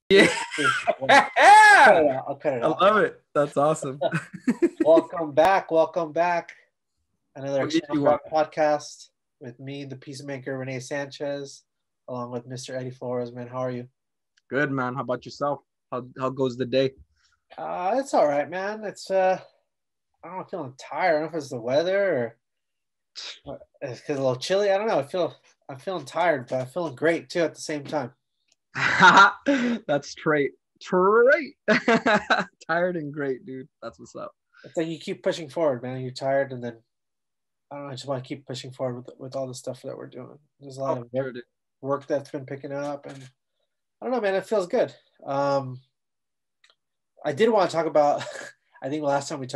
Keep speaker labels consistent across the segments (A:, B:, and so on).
A: Yeah.
B: I'll cut it
A: I
B: off.
A: love it. That's awesome.
B: Welcome back. Welcome back. Another
A: What
B: External
A: EP1?
B: Graph podcast with me, the Peacemaker, Rene Sanchez, along with Mr. Eddie Flores. Man, how are you?
A: Good, man. How about yourself? How goes the day?
B: It's all right, man. It's I don't know, feeling tired. I don't know if it's the weather or it's because a little chilly. I don't know. I'm feeling tired, but I'm feeling great too at the same time.
A: That's trait. Trait. Tired and great, dude. That's what's up.
B: It's like you keep pushing forward, man. You're tired, and then I don't know. I just want to keep pushing forward with all the stuff that we're doing. There's a lot
A: Oh,
B: of
A: sure, dude.
B: work that's been picking up, and I don't know, man. It feels good. I did want to talk about. I think last time we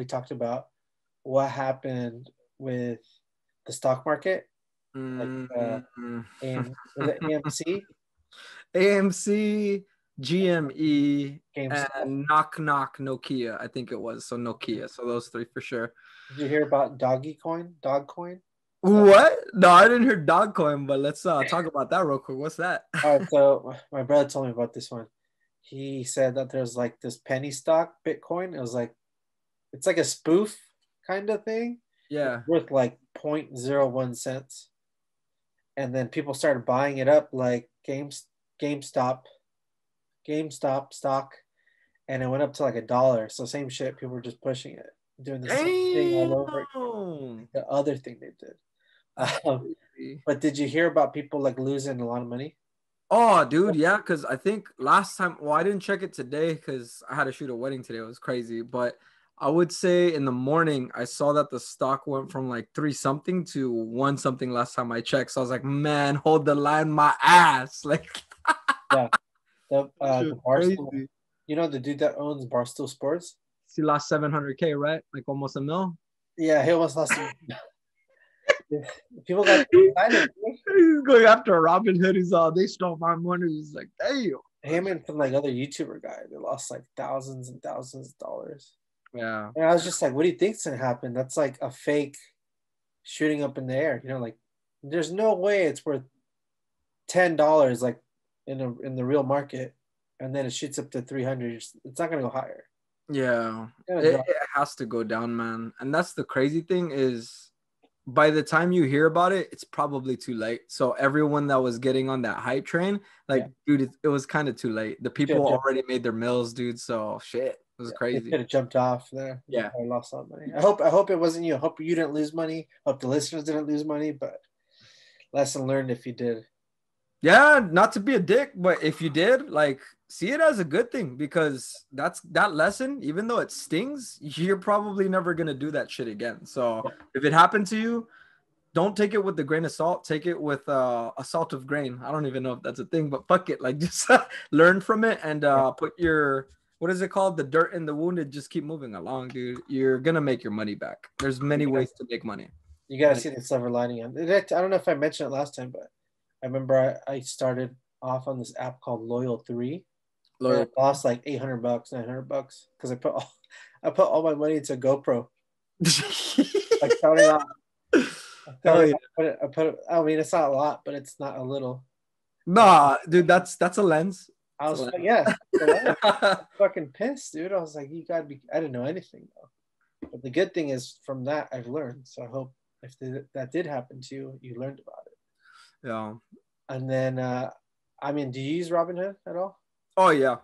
B: talked about what happened with the stock market, like
A: Mm.
B: and was it AMC,
A: AMC, GME,
B: GameStop?
A: and knock knock Nokia. I think it was. So Nokia. So those three for sure.
B: Did you hear about Dogcoin?
A: What? No, I didn't hear Dogcoin, but let's talk about that real quick. What's that?
B: All right, so my brother told me about this one. He said that there's like this penny stock Bitcoin. It was like it's like a spoof kind of thing. It's
A: Yeah.
B: worth like 0.01 cents. And then people started buying it up like GameStop, GameStop stock, and it went up to like $1. So same shit. People were just pushing it, doing the same thing all over
A: Damn.
B: the other thing they did.
A: That's
B: Um,
A: crazy.
B: but did you hear about people like losing a lot of money?
A: Oh, dude, yeah, because I think last time, well, I didn't check it today because I had to shoot a wedding today. It was crazy. But I would say in the morning, I saw that the stock went from like three something to one something last time I checked. So I was like, man, hold the line, my ass. Like,
B: Yeah,
A: that shit
B: the
A: was
B: Barstool.
A: crazy.
B: You know the dude that owns Barstool Sports?
A: He lost 700K, right? Like almost a mil.
B: Yeah, he almost lost. People got excited.
A: He's going after a Robinhood. He's all, they stole my money. He's like, damn.
B: Him and some like other YouTuber guy, they lost like thousands and thousands of dollars.
A: Yeah.
B: And I was just like, what do you think's gonna happen? That's like a fake shooting up in the air. You know, like there's no way it's worth $10 like in the real market, and then it shoots up to 300. It's not gonna go higher.
A: Yeah.
B: It's gonna
A: It
B: drop.
A: has to go down, man. And that's the crazy thing is by the time you hear about it, it's probably too late. So everyone that was getting on that hype train, like,
B: Yeah,
A: dude, it was kind of too late. The people already made their mills, dude. So shit, it was
B: yeah, they
A: crazy.
B: could have jumped off there. They
A: Yeah.
B: probably lost all money. I hope it wasn't you. I hope you didn't lose money. I hope the listeners didn't lose money. But lesson learned if you did.
A: Yeah, not to be a dick, but if you did, like, see it as a good thing because that's that lesson, even though it stings, you're probably never gonna do that shit again. So
B: Yeah,
A: if it happened to you, don't take it with the grain of salt. Take it with a salt of grain. I don't even know if that's a thing, but fuck it. Like just learn from it and
B: yeah.
A: put your what is it called? The dirt in the wound and just keep moving along, dude. You're gonna make your money back. There's many
B: You
A: ways to make money.
B: gotta see the silver lining on it. I don't know if I mentioned it last time, but I remember I started off on this app called Loyal 3, and
A: Loyal.
B: I lost like $800, $900 because I put all my money into GoPro. Like starting off,
A: Hell yeah.
B: I mean, it's not a lot, but it's not a little.
A: Nah, dude, that's a lens.
B: I
A: It's a
B: was
A: lens.
B: yeah, fucking pissed, dude. I was like, you gotta be. I didn't know anything though. But the good thing is from that I've learned. So I hope if that did happen to you, you learned about it.
A: Yeah.
B: And then, I mean, do you use Robinhood at all?
A: Oh yeah.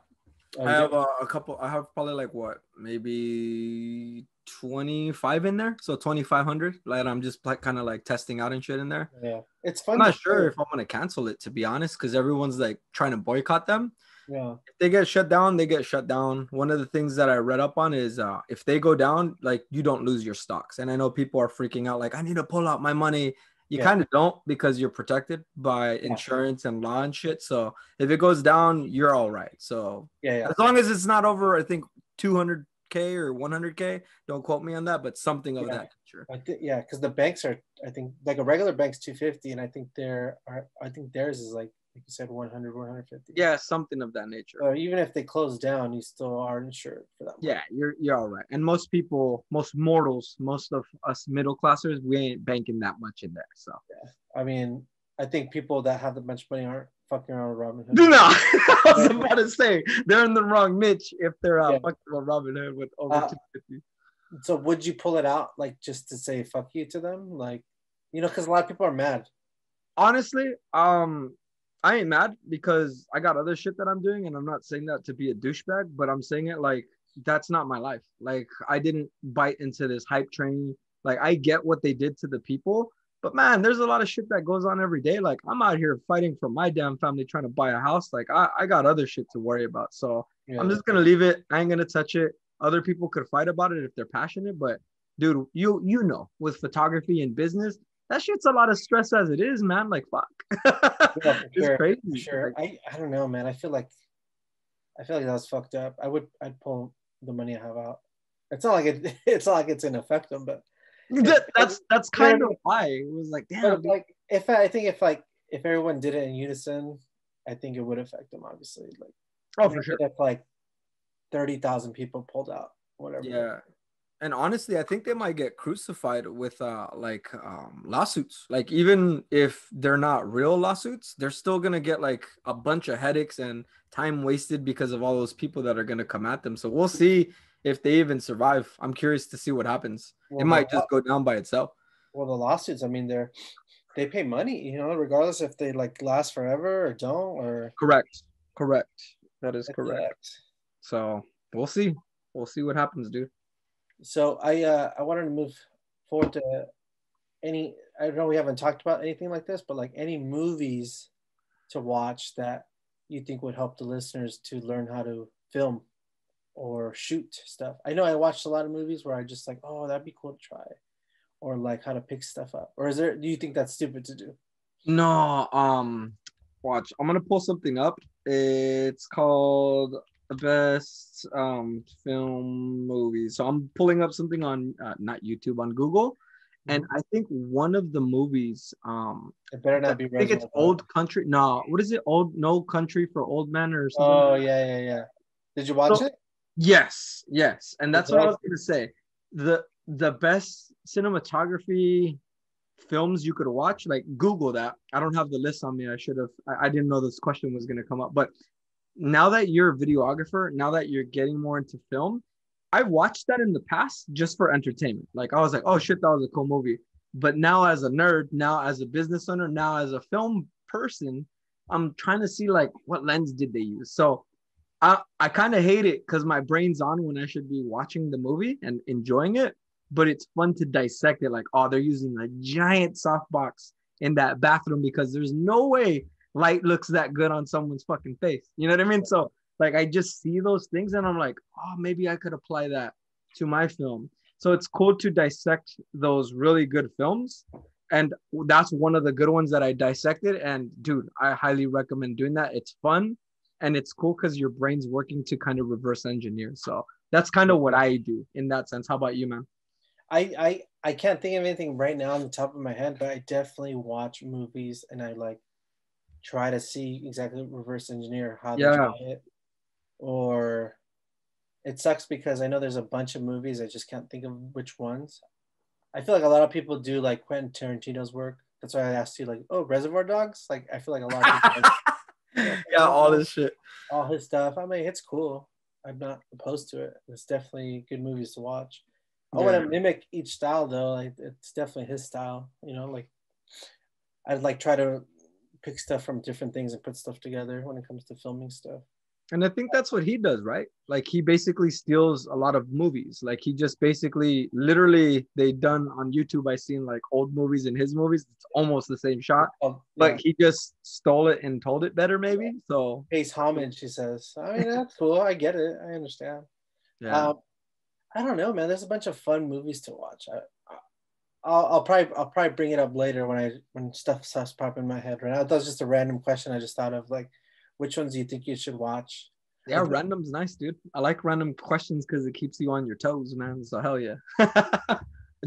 B: Oh,
A: I
B: you do?
A: have a couple. I have probably like what, maybe 25 in there. So 2,500. Like I'm just like kind of like testing out and shit in there.
B: Yeah, it's
A: I'm
B: fun to
A: not sure
B: play.
A: if I'm gonna cancel it to be honest, because everyone's like trying to boycott them.
B: Yeah,
A: If they get shut down, they get shut down. One of the things that I read up on is if they go down, like you don't lose your stocks. And I know people are freaking out, like I need to pull out my money. You
B: yeah,
A: kind of don't because you're protected by
B: yeah,
A: insurance and law and shit. So if it goes down, you're all right. So
B: yeah, yeah.
A: as long as it's not over, I think 200K or 100K. Don't quote me on that, but something of
B: Yeah.
A: that nature.
B: Yeah, because the banks are, I think, like a regular bank's 250, and I think theirs is like you said, 100, 150.
A: Yeah, something of that nature.
B: So even if they close down, you still are insured for that money.
A: Yeah, you're all right. And most people, most mortals, most of us middle classers, we ain't banking that much in there. So
B: Yeah. I mean, I think people that have that much money aren't fucking around with Robinhood.
A: No, I was about to say they're in the wrong niche if they're
B: Yeah.
A: fucking on Robinhood with over 250.
B: So would you pull it out like just to say fuck you to them, like, you know, because a lot of people are mad.
A: Honestly, I ain't mad because I got other shit that I'm doing, and I'm not saying that to be a douchebag, but I'm saying it like that's not my life. Like I didn't bite into this hype train. Like I get what they did to the people, but man, there's a lot of shit that goes on every day. Like I'm out here fighting for my damn family, trying to buy a house. Like I got other shit to worry about. So
B: Yeah.
A: I'm just gonna leave it. I ain't gonna touch it. Other people could fight about it if they're passionate, but dude, you know, with photography and business, that shit's a lot of stress as it is, man. Like fuck.
B: Yeah,
A: It's
B: sure,
A: crazy.
B: sure.
A: Like,
B: I don't know, man. I feel like that's fucked up. I'd pull the money I have out. It's not like it's not like it's gonna affect them, but
A: that's kind of why it was like, damn.
B: but like I think if everyone did it in unison, I think it would affect them, obviously. Like,
A: Oh, for sure.
B: If like 30,000 people pulled out, whatever.
A: Yeah. And honestly, I think they might get crucified with lawsuits. Like even if they're not real lawsuits, they're still gonna get like a bunch of headaches and time wasted because of all those people that are gonna come at them. So we'll see if they even survive. I'm curious to see what happens.
B: Well,
A: It might just go down by itself.
B: Well, the lawsuits, I mean, they pay money, you know, regardless if they like last forever or don't, or
A: Correct. That is correct.
B: correct.
A: So we'll see. We'll see what happens, dude.
B: So I wanted to move forward to any. I don't know we haven't talked about anything like this, but like any movies to watch that you think would help the listeners to learn how to film or shoot stuff. I know I watched a lot of movies where I just like, oh, that'd be cool to try, or like how to pick stuff up. Or do you think that's stupid to do?
A: No, watch. I'm gonna pull something up. It's called the best film movies. So I'm pulling up something on not YouTube, on Google, and I think one of the movies
B: it better not be.
A: I think it's Old Country. No, what is it? No Country for Old Men or something?
B: Oh yeah. Did you watch it?
A: Yes, and that's what I was gonna say. The best cinematography films you could watch, like Google that. I don't have the list on me. I didn't know this question was going to come up, but now that you're a videographer, now that you're getting more into film, I watched that in the past just for entertainment. Like I was like, oh shit, that was a cool movie. But now as a nerd, now as a business owner, now as a film person, I'm trying to see like what lens did they use. So I kind of hate it because my brain's on when I should be watching the movie and enjoying it. But it's fun to dissect it. Like, oh, they're using a giant softbox in that bathroom because there's no way light looks that good on someone's fucking face. You know what I mean? So like, I just see those things and I'm like, oh, maybe I could apply that to my film. So it's cool to dissect those really good films. And that's one of the good ones that I dissected. And dude, I highly recommend doing that. It's fun and it's cool because your brain's working to kind of reverse engineer. So that's kind of what I do in that sense. How about you, man?
B: I can't think of anything right now on the top of my head, but I definitely watch movies and I like try to see exactly reverse engineer how they try it. Or it sucks because I know there's a bunch of movies, I just can't think of which ones. I feel like a lot of people do like Quentin Tarantino's work. That's why I asked you, like, oh, Reservoir Dogs. Like I feel like a lot of people like,
A: all this shit,
B: all his stuff. I mean, it's cool. I'm not opposed to it. It's definitely good movies to watch. I want to mimic each style though. Like it's definitely his style. You know, like I'd like try to pick stuff from different things and put stuff together when it comes to filming stuff.
A: And I think that's what he does, right? Like he basically steals a lot of movies. Like he just basically, literally, they done on YouTube. I seen like old movies and his movies. It's almost the same shot, but he just stole it and told it better, maybe. So
B: pays homage, he says. I mean, that's cool. I get it. I understand. Yeah. I don't know, man. There's a bunch of fun movies to watch. I'll probably bring it up later when stuff starts popping in my head. Right now, that was just a random question I just thought of. Like, which ones do you think you should watch?
A: Yeah, random's nice, dude. I like random questions because it keeps you on your toes, man. So hell yeah.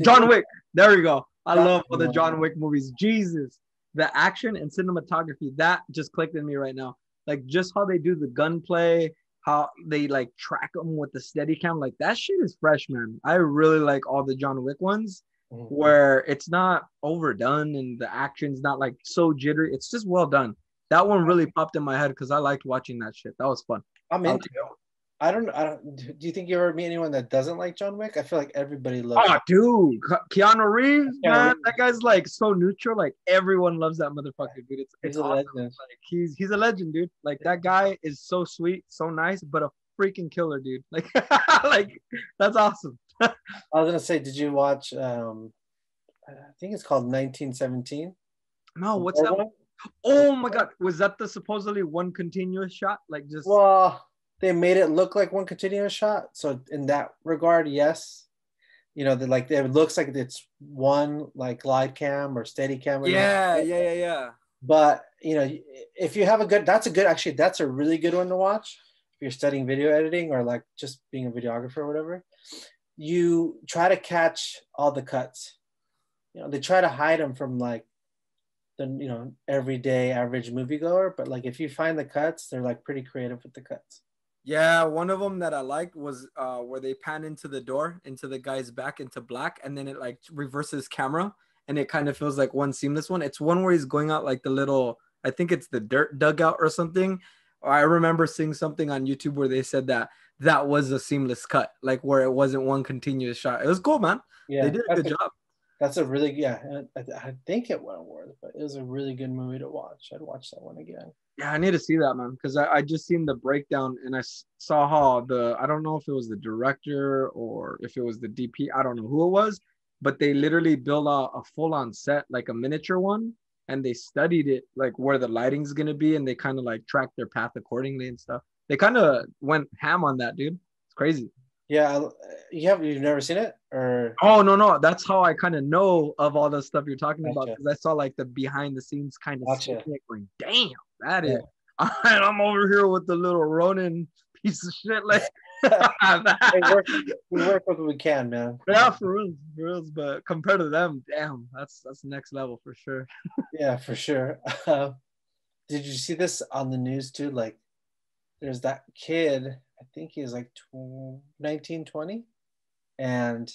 A: John Wick. There we go. I love all the John Wick movies. Jesus, the action and cinematography that just clicked in me right now. Like just how they do the gunplay, how they like track them with the steady cam, like that shit is fresh, man. I really like all the John Wick ones.
B: Mhm.
A: where it's not overdone and the action's not like so jittery. It's just well done. That one really popped in my head because I liked watching that shit. That was fun.
B: I'm
A: I
B: into it. I don't. Do you think you ever meet anyone that doesn't like John Wick? I feel like everybody loves.
A: Oh, dude, Keanu Reeves,
B: Keanu
A: man,
B: Reeves.
A: that guy's like so neutral. Like everyone loves that motherfucker, dude.
B: He's
A: It's
B: a
A: awesome.
B: legend.
A: Like he's a legend, dude. Like that guy is so sweet, so nice, but a freaking killer, dude. Like like that's awesome.
B: I was gonna say, did you watch? I think it's called 1917.
A: No,
B: The
A: what's
B: third
A: that?
B: one?
A: Oh my god, was that the supposedly one continuous shot? Like just
B: Well, they made it look like one continuous shot. So in that regard, yes. You know, like it looks like it's one like glide cam or steady cam.
A: yeah.
B: But you know, if you have a good, actually, that's a really good one to watch if you're studying video editing or like just being a videographer or whatever. You try to catch all the cuts. You know, they try to hide them from like the everyday average moviegoer. But like if you find the cuts, they're like pretty creative with the cuts.
A: Yeah, one of them that I liked was where they pan into the door, into the guy's back, into black, and then it like reverses camera, and it kind of feels like one seamless one. It's one where he's going out like the little, I think it's the dirt dugout or something. I remember seeing something on YouTube where they said that that was a seamless cut, like where it wasn't one continuous shot. It was cool, man. They
B: Yeah,
A: did a good job.
B: that's a really I think it won awards, but it was a really good movie to watch. I'd watch that one again.
A: Yeah, I need to see that, man, because I just seen the breakdown and I saw how I don't know if it was the director or if it was the DP, I don't know who it was, but they literally built a full on set, like a miniature one, and they studied it, like where the lighting's gonna be, and they kind of like tracked their path accordingly and stuff. They kind of went ham on that, dude. It's crazy.
B: Yeah, you've never seen it or
A: Oh no, that's how I kind of know of all the stuff you're talking about
B: gotcha,
A: because I saw like the behind the scenes kind of
B: gotcha.
A: going, damn, that
B: Yeah.
A: is. And I'm over here with the little Ronin piece of shit, like
B: we work with what we can, man.
A: yeah, for real. But compared to them, damn, that's next level for sure.
B: Yeah, for sure. Did you see this on the news too? Like, there's that kid. I think he's like 19, 20, and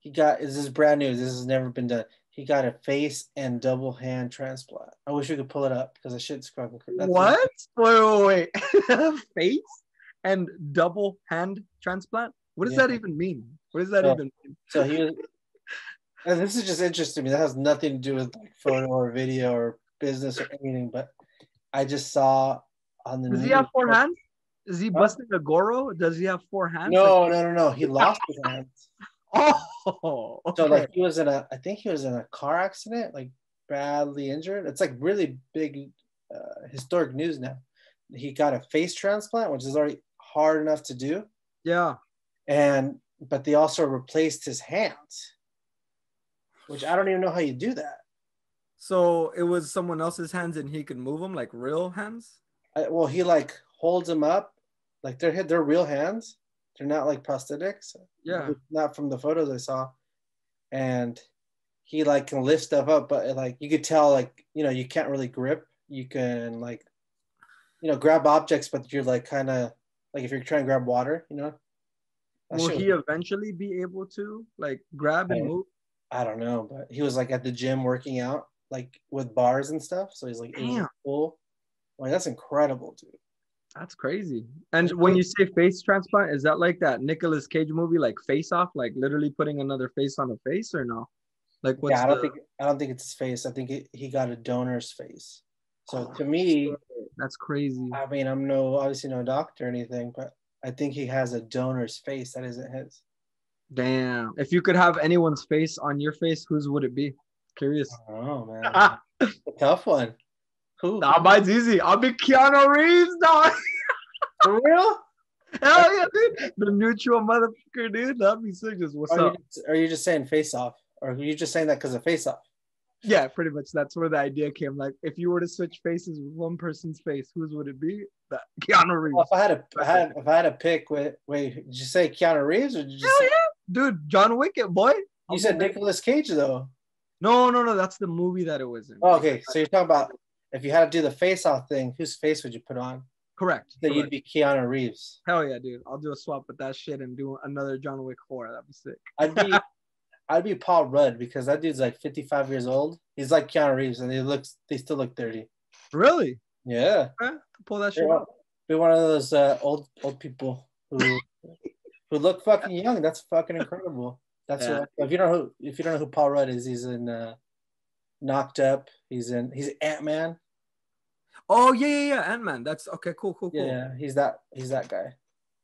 B: this is brand new. This has never been done. He got a face and double hand transplant. I wish we could pull it up because I should scrub.
A: What? Wait. Face and double hand transplant? What does that even mean? What does that even mean?
B: So he was, and this is just interesting to me. That has nothing to do with like photo or video or business or anything, but I just saw on the
A: Does
B: news.
A: he have four hands? Is he busting a Goro? Does he have four hands?
B: No. He lost his hands.
A: Oh, okay.
B: So like I think he was in a car accident, like badly injured. It's like really big, historic news now. He got a face transplant, which is already hard enough to do.
A: Yeah.
B: But they also replaced his hands, which I don't even know how you do that.
A: So it was someone else's hands and he could move them like real hands?
B: Well, he like holds them up, like they're real hands. They're not like prosthetics.
A: Yeah.
B: Not from the photos I saw. And he like can lift stuff up, but like you could tell like, you can't really grip. You can like, grab objects, but you're like kind of like if you're trying to grab water,
A: Will he eventually be able to like grab and move?
B: I don't know, but he was like at the gym working out, like with bars and stuff. So he's like,
A: damn,
B: cool. Like that's incredible, dude.
A: That's crazy. And when you say face transplant, is that like that Nicolas Cage movie, like Face Off, like literally putting another face on a face, or no? Like what's
B: I don't think it's his face. I think he got a donor's face. So to me,
A: that's crazy.
B: I mean, I'm obviously no doctor or anything, but I think he has a donor's face that isn't his.
A: Damn. If you could have anyone's face on your face, whose would it be? Curious.
B: Oh man, a tough one. Who?
A: Nah, mine's easy. I'll be Keanu Reeves, dog.
B: For real?
A: Hell yeah, dude. The neutral motherfucker, dude. That'd be sick. Just what's up?
B: Are you just saying face off? Or are you just saying that because of face off?
A: Yeah, pretty much. That's where the idea came. Like, if you were to switch faces with one person's face, whose would it be? Keanu Reeves.
B: Well, if I had to pick, wait, did you say Keanu Reeves or did you say?
A: Dude, John Wick, boy.
B: You said Nicolas Cage though.
A: No. That's the movie that it was in.
B: Oh, okay, so you're talking about if you had to do the face off thing, whose face would you put on?
A: Correct.
B: That you'd be Keanu Reeves.
A: Hell yeah, dude. I'll do a swap with that shit and do another John Wick 4. That'd be sick.
B: I'd be Paul Rudd because that dude's like 55 years old. He's like Keanu Reeves, and they still look 30.
A: Really?
B: Yeah,
A: Pull that shit
B: they're,
A: off.
B: they're one of those old people who look fucking young. That's fucking incredible. That's
A: Yeah.
B: what, if you don't know who Paul Rudd is, he's in Knocked Up. He's Ant-Man.
A: Oh yeah. Ant-Man. That's okay. Cool.
B: Yeah, he's that guy.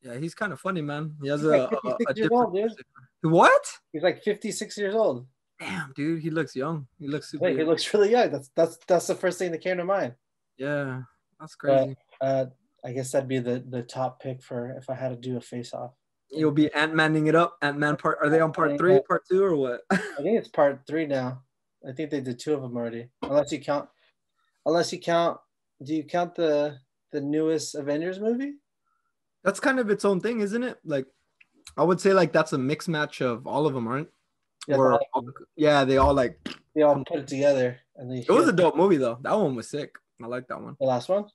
A: Yeah, he's kind of funny, man. He has
B: He's like 56
A: a
B: years
A: different
B: old, dude.
A: music. What?
B: He's like 56 years old.
A: Damn, dude, he looks young. He looks super
B: Like he
A: young.
B: looks really young. That's the first thing that came to mind.
A: Yeah, that's
B: But
A: crazy.
B: I guess that'd be the top pick for if I had to do a face off.
A: You'll be Ant-Manning it up. Ant-Man part. Are they on part three, part two, or what?
B: I think it's part 3 now. I think they did 2 of them already. Unless you count. Do you count the newest Avengers movie?
A: That's kind of its own thing, isn't it? Like, I would say like that's a mix match of all of them, aren't?
B: Yeah,
A: Or yeah, they all like.
B: they all put it together, and
A: It was a dope movie though. That one was sick. I like that one.
B: the last one.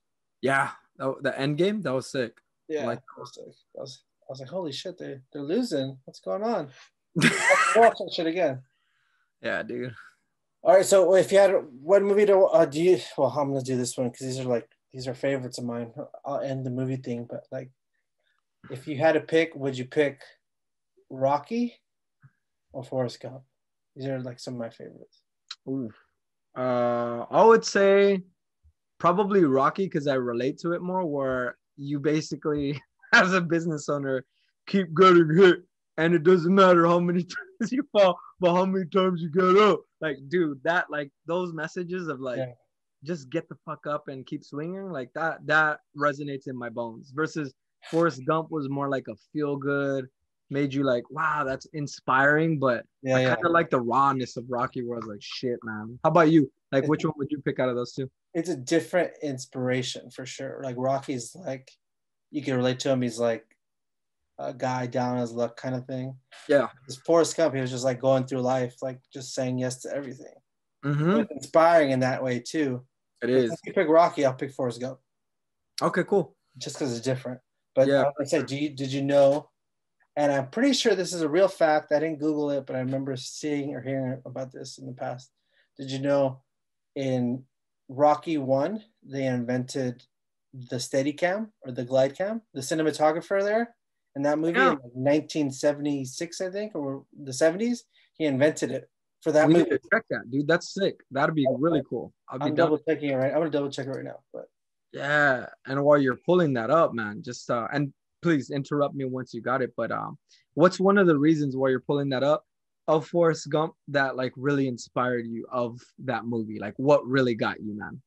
A: Yeah, the end game that was sick.
B: Yeah,
A: Like,
B: that was sick. I was like, holy shit, they're losing. What's going on? I'll watch that shit again.
A: yeah, dude.
B: All right, so if you had one movie to do you? Well, I'm gonna do this one because these are favorites of mine. I'll end the movie thing, but like, if you had to pick, would you pick Rocky or Forrest Gump? These are like some of my favorites.
A: Ooh. I would say probably Rocky because I relate to it more. Where you basically, as a business owner, keep getting hit, and it doesn't matter how many times you fall, but how many times you get up. Like, dude, that like those messages of like, just get the fuck up and keep swinging. Like that resonates in my bones. Versus Forrest Gump was more like a feel good, made you like, wow, that's inspiring. But I kind of like the rawness of Rocky, where I was like, shit, man. How about you? Like, which one would you pick out of those two?
B: It's a different inspiration for sure. Like Rocky's like, you can relate to him. He's like a guy down on his luck kind of thing.
A: Yeah.
B: This Forrest Gump, he was just like going through life, like just saying yes to everything.
A: Mm-hmm.
B: It's inspiring in that way too.
A: It is.
B: If you pick Rocky, I'll pick Forrest Gump.
A: Okay, cool.
B: Just because it's different. But
A: yeah,
B: I would say, did you know? And I'm pretty sure this is a real fact. I didn't Google it, but I remember seeing or hearing about this in the past. Did you know in Rocky 1, they invented the Steadicam or the glide cam? The cinematographer there in that movie in 1976, I think, or the 70s, he invented it for that movie.
A: Need to check that, dude. That's sick. That'd be really cool.
B: I'm double checking it right. I'm gonna double check it right now. But
A: yeah, and while you're pulling that up, man, just and please interrupt me once you got it. But what's one of the reasons why you're pulling that up of Forrest Gump that like really inspired you of that movie? Like, what really got you, man?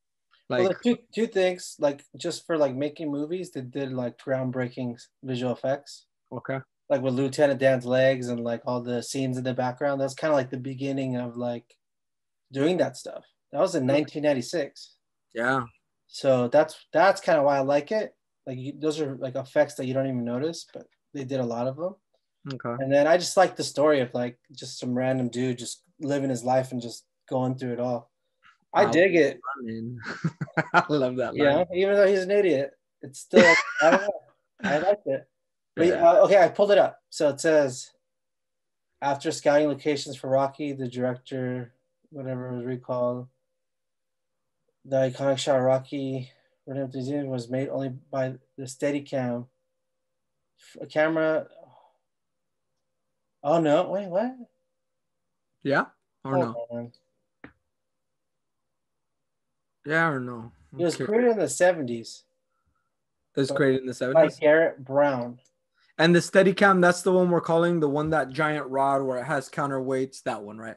A: Like,
B: well, two things. Like, just for like making movies, they did like groundbreaking visual effects.
A: Okay.
B: Like with Lieutenant Dan's legs and like all the scenes in the background. That's kind of like the beginning of like doing that stuff. That was in 1996.
A: Yeah.
B: So that's kind of why I like it. Like those are like effects that you don't even notice, but they did a lot of them.
A: Okay.
B: And then I just like the story of like just some random dude just living his life and just going through it all. I dig it.
A: I love that line.
B: Yeah, even though he's an idiot, it's still I don't know. I like it. But okay, I pulled it up. So it says, after scouting locations for Rocky, the director, whatever was recalled, the iconic shot of Rocky was made only by the Steadicam. A camera. Oh no! Wait, what?
A: Yeah or
B: Hold
A: no?
B: on.
A: Yeah or no?
B: It was created in the 70s.
A: It was created in the 70s?
B: By Garrett Brown.
A: And the Steadicam, that's the one we're calling the one, that giant rod where it has counterweights, that one, right?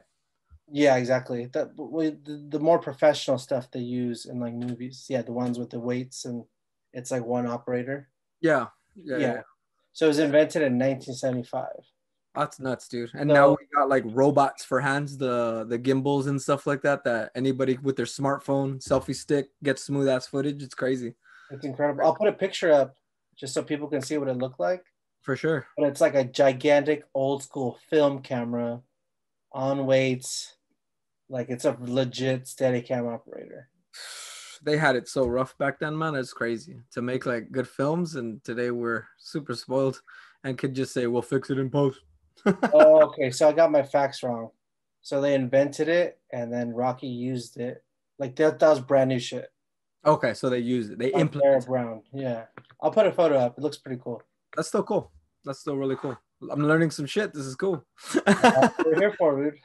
B: Yeah, exactly. The more professional stuff they use in like movies. Yeah, the ones with the weights and it's like one operator.
A: Yeah.
B: So it was invented in 1975.
A: That's nuts, dude. And now we got like robots for hands, the gimbals and stuff like that, that anybody with their smartphone selfie stick gets smooth ass footage. It's crazy.
B: It's incredible. I'll put a picture up just so people can see what it looked like.
A: For sure.
B: But it's like a gigantic old school film camera on weights. Like it's a legit Steadicam operator.
A: They had it so rough back then, man. It's crazy to make like good films. And today we're super spoiled and could just say, we'll fix it in post.
B: Oh, okay. So I got my facts wrong. So they invented it and then Rocky used it. Like that was brand new shit.
A: Okay, so they used it. They
B: On Sarah
A: implemented it.
B: Brown. Yeah. I'll put a photo up. It looks pretty cool.
A: That's still cool. That's still really cool. I'm learning some shit. This is cool.
B: We're here for it,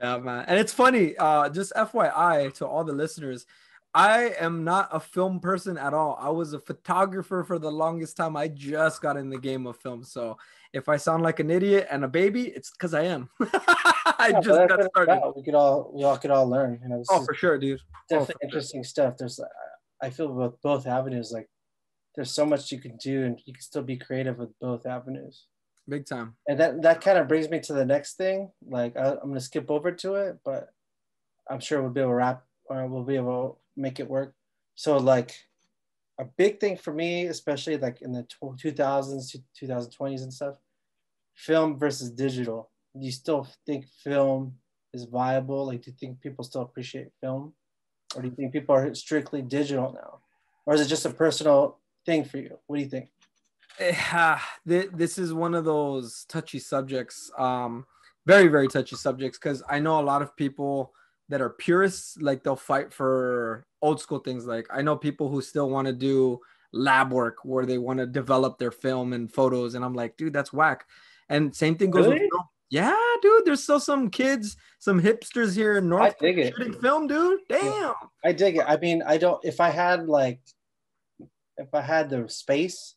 A: Yeah, man. And it's funny, just FYI to all the listeners, I am not a film person at all. I was a photographer for the longest time. I just got in the game of film. So if I sound like an idiot and a baby, it's because I am. I
B: Yeah, but
A: just
B: that's
A: got
B: what it's
A: started.
B: about. We all could all learn. You know, this
A: Oh,
B: is
A: for sure, dude. Oh,
B: definitely
A: for sure.
B: interesting stuff. I feel with both avenues, like there's so much you can do, and you can still be creative with both avenues.
A: Big time.
B: And that kind of brings me to the next thing. Like I'm gonna skip over to it, but I'm sure we'll be able to wrap, or we'll be able to make it work. So like a big thing for me, especially like in the 2000s, 2020s and stuff, film versus digital. Do you still think film is viable? Like, do you think people still appreciate film? Or do you think people are strictly digital now? Or is it just a personal thing for you? What do you think?
A: This is one of those touchy subjects, very, very touchy subjects, because I know a lot of people that are purists, like they'll fight for old school things. Like I know people who still want to do lab work where they want to develop their film and photos, and I'm like, dude, that's whack. And same thing goes with
B: Really?
A: film. Yeah, dude, there's still some kids, some hipsters here in
B: I
A: North
B: dig it.
A: shooting film, dude.
B: Yeah.
A: Damn.
B: I dig it. I mean, I don't, if I had the space,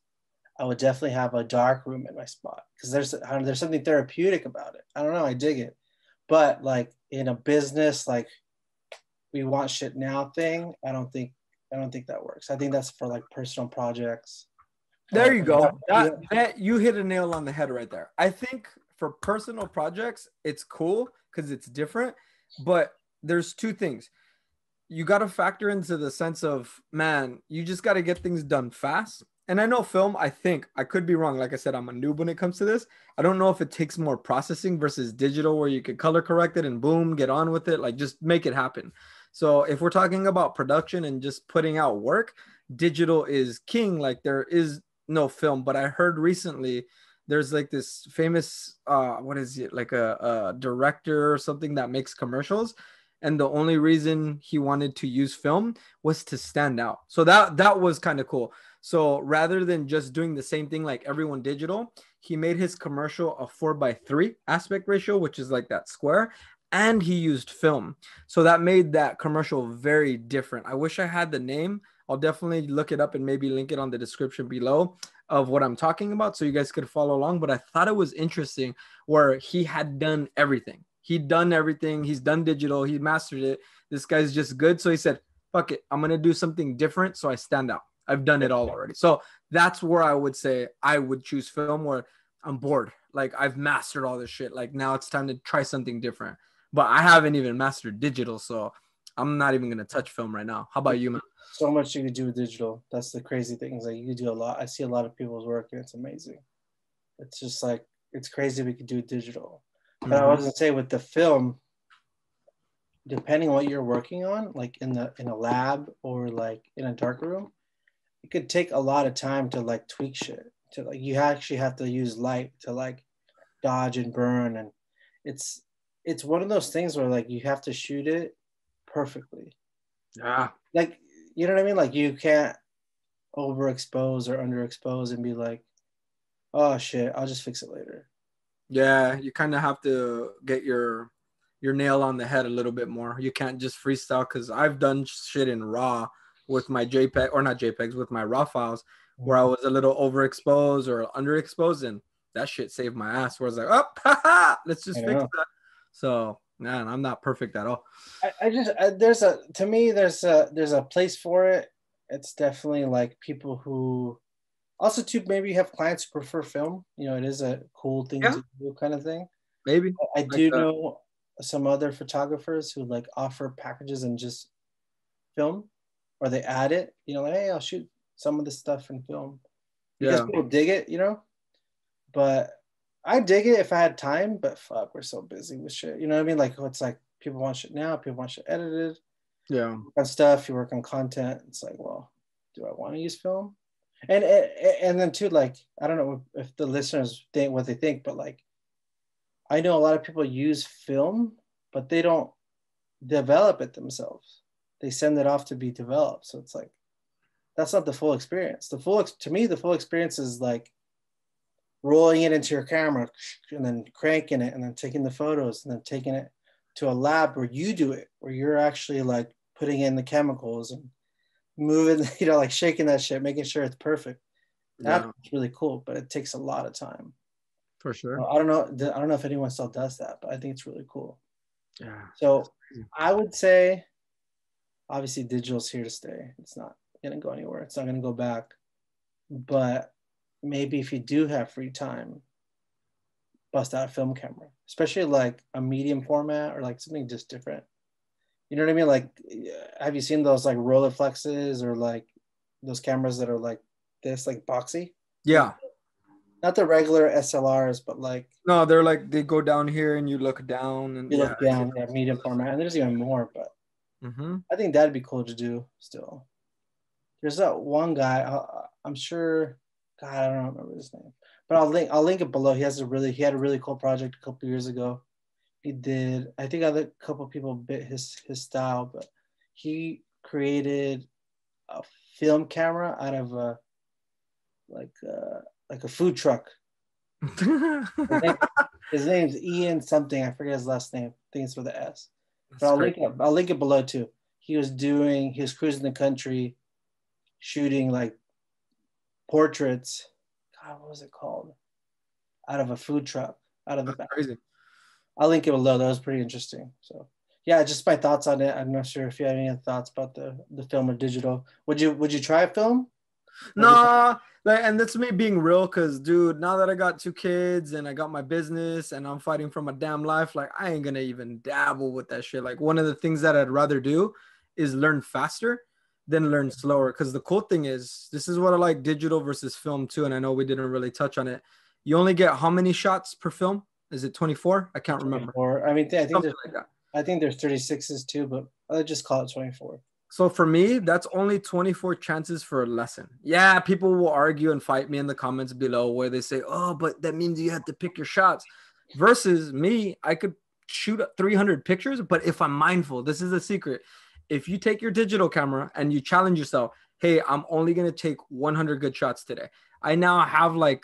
B: I would definitely have a dark room in my spot because there's something therapeutic about it. I don't know, I dig it. But like in a business, like we want shit now thing, I don't think that works. I think that's for like personal projects
A: There
B: or
A: you go. That you hit a nail on the head right there. I think for personal projects, it's cool because it's different. But there's two things. You got to factor into the sense of, man, you just got to get things done fast. And I know film, I think I could be wrong. Like I said, I'm a noob when it comes to this. I don't know if it takes more processing versus digital where you could color correct it and boom, get on with it. Like just make it happen. So if we're talking about production and just putting out work, digital is king. Like there is no film. But I heard recently there's like this famous what is it, like a director or something that makes commercials, and the only reason he wanted to use film was to stand out. So that was kind of cool. So rather than just doing the same thing like everyone digital, he made his commercial a 4:3 aspect ratio, which is like that square, and he used film. So that made that commercial very different. I wish I had the name. I'll definitely look it up and maybe link it on the description below of what I'm talking about so you guys could follow along. But I thought it was interesting where he had done everything. He'd done everything. He's done digital. He mastered it. This guy's just good. So he said, fuck it. I'm going to do something different so I stand out. I've done it all already. So that's where I would say I would choose film where I'm bored. Like I've mastered all this shit. Like now it's time to try something different. But I haven't even mastered digital. So I'm not even going to touch film right now. How about you, man?
B: So much you could do with digital. That's the crazy thing. Is like you could do a lot. I see a lot of people's work and it's amazing. It's just like it's crazy we could do digital. But I was gonna say with the film, depending on what you're working on, like in a lab or like in a dark room, it could take a lot of time to like tweak shit. To like you actually have to use light to like dodge and burn, and it's it's one of those things where like you have to shoot it perfectly.
A: Yeah.
B: Like you know what I mean? Like you can't overexpose or underexpose and be like, oh shit, I'll just fix it later.
A: Yeah, you kind of have to get your nail on the head a little bit more. You can't just freestyle because I've done shit in raw with my JPEG or not JPEGs with my raw files where I was a little overexposed or underexposed, and that shit saved my ass. Where I was like, oh, haha, let's
B: I
A: just fix
B: know.
A: that. So man, I'm not perfect at all.
B: I just there's a to me there's a place for it. It's definitely like people who also too maybe you have clients who prefer film. You know, it is a cool thing
A: Yeah,
B: to do kind of thing.
A: maybe
B: I
A: like
B: do know some other photographers who like offer packages and just film, or they add it. You know, like hey, I'll shoot some of this stuff in film because
A: yeah.
B: people dig it. You know, but I dig it if I had time. But fuck, we're so busy with shit. You know what I mean? Like it's like people want shit now. People want shit edited
A: Yeah.
B: on stuff. You work on content. It's like, well, do I want to use film? And then too, like, I don't know if the listeners think what they think, but like, I know a lot of people use film, but they don't develop it themselves. They send it off to be developed. So it's like, that's not the full experience. To me, the full experience is like rolling it into your camera and then cranking it and then taking the photos and then taking it to a lab where you do it, where you're actually like putting in the chemicals and moving, like shaking that shit, making sure it's perfect. That's
A: Yeah,
B: really cool, but it takes a lot of time.
A: for sure.
B: I don't know. I don't know if anyone still does that, but I think it's really cool.
A: Yeah.
B: So I would say, obviously, digital's here to stay. It's not going to go anywhere. It's not going to go back. But maybe if you do have free time, bust out a film camera, especially like a medium format or like something just different. You know what I mean? Like, have you seen those like Rolleiflexes or like those cameras that are like this, like boxy?
A: Yeah.
B: Not the regular SLRs, but like
A: No, they're like they go down here and you look down and
B: you
A: yeah.
B: look down, yeah, medium format. And there's even more, but
A: Mm-hmm.
B: I think that'd be cool to do still. There's that one guy, I'm sure, God, I don't remember his name, but I'll link it below. He had a really cool project a couple years ago. He did, I think other couple people bit his style, but he created a film camera out of like a food truck. His, name, his name's Ian something. I forget his last name. I think it's with an S. But
A: That's great.
B: I'll link it below too. He was cruising the country, shooting like portraits. God, what was it called? Out of a food truck, out of the
A: That's
B: back.
A: crazy.
B: I'll link it below. That was pretty interesting. So yeah, just my thoughts on it. I'm not sure if you have any thoughts about the film or digital. Would you try a film?
A: Nah, like, and that's me being real, cause dude, now that I got two kids and I got my business and I'm fighting for my damn life, like I ain't gonna even dabble with that shit. Like one of the things that I'd rather do is learn faster than learn slower. Cause the cool thing is, this is what I like digital versus film too. And I know we didn't really touch on it. You only get how many shots per film? Is it 24? I can't remember.
B: 24. I mean,
A: Something like that.
B: I think there's 36s too, but I'll just call it 24.
A: So for me, that's only 24 chances for a lesson. Yeah, people will argue and fight me in the comments below where they say, oh, but that means you have to pick your shots. Versus me, I could shoot 300 pictures, but if I'm mindful, this is a secret. If you take your digital camera and you challenge yourself, hey, I'm only going to take 100 good shots today. I now have like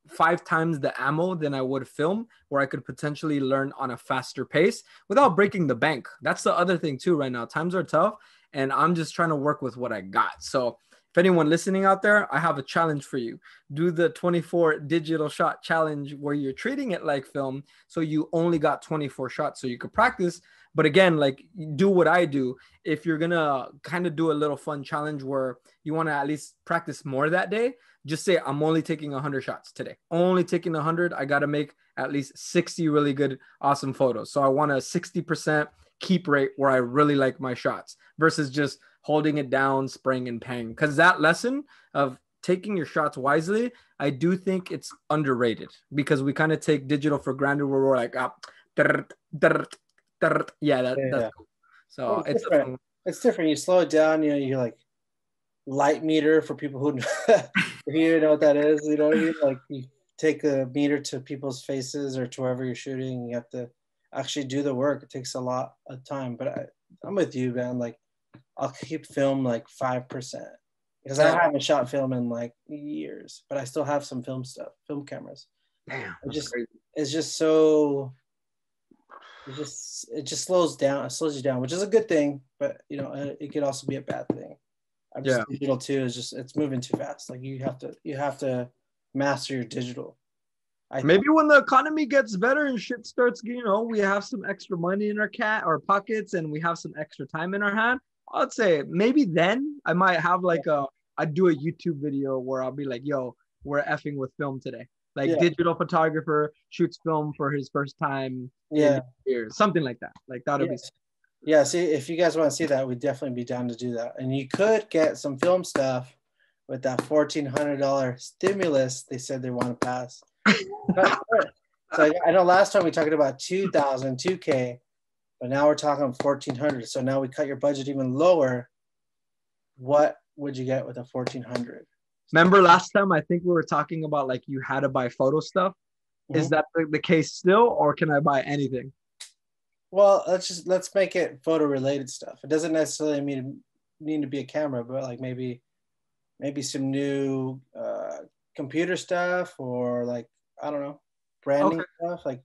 A: 5 times the ammo than I would film, where I could potentially learn on a faster pace without breaking the bank. That's the other thing too right now. Times are tough and I'm just trying to work with what I got. So if anyone listening out there, I have a challenge for you. Do the 24 digital shot challenge where you're treating it like film. So you only got 24 shots so you could practice. But again, like do what I do. If you're going to kind of do a little fun challenge where you want to at least practice more that day, just say, I'm only taking 100 shots today. Only taking 100. I got to make at least 60 really good, awesome photos. So I want a 60% keep rate where I really like my shots versus just holding it down, spraying and paying. Because that lesson of taking your shots wisely, I do think it's underrated because we kind of take digital for granted where we're like, yeah, that's
B: Yeah.
A: cool. So
B: It's different. It's different. You slow it down, you're like light meter for people who if you know what that is, you know what I mean? Like you take a meter to people's faces or to wherever you're shooting, you have to actually do the work. It takes a lot of time. But I'm with you, man. Like I'll keep film like 5%. Because I haven't shot film in like years, but I still have some film cameras.
A: Damn,
B: It's just so it just slows down. It slows you down, which is a good thing, but it could also be a bad thing. I'm just digital too. It's moving too fast. Like you have to master your digital.
A: Maybe when the economy gets better and shit starts, we have some extra money in our pockets and we have some extra time in our hand. I'd say maybe then I might have like I'd do a YouTube video where I'll be like, yo, we're effing with film today. Like digital photographer shoots film for his first time in years, something like that. Like that would be.
B: Yeah, see, if you guys want to see that, we'd definitely be down to do that. And you could get some film stuff with that $1,400 stimulus they said they want to pass. So I know last time we talked about 2,000, 2K, but now we're talking 1,400. So now we cut your budget even lower. What would you get with a 1,400?
A: Remember last time I think we were talking about like you had to buy photo stuff. Is
B: Mhm.
A: that the case still, or can I buy anything?
B: Well, let's make it photo related stuff. It doesn't necessarily need to be a camera, but like maybe some new computer stuff or like I don't know, branding
A: Okay.
B: stuff. Like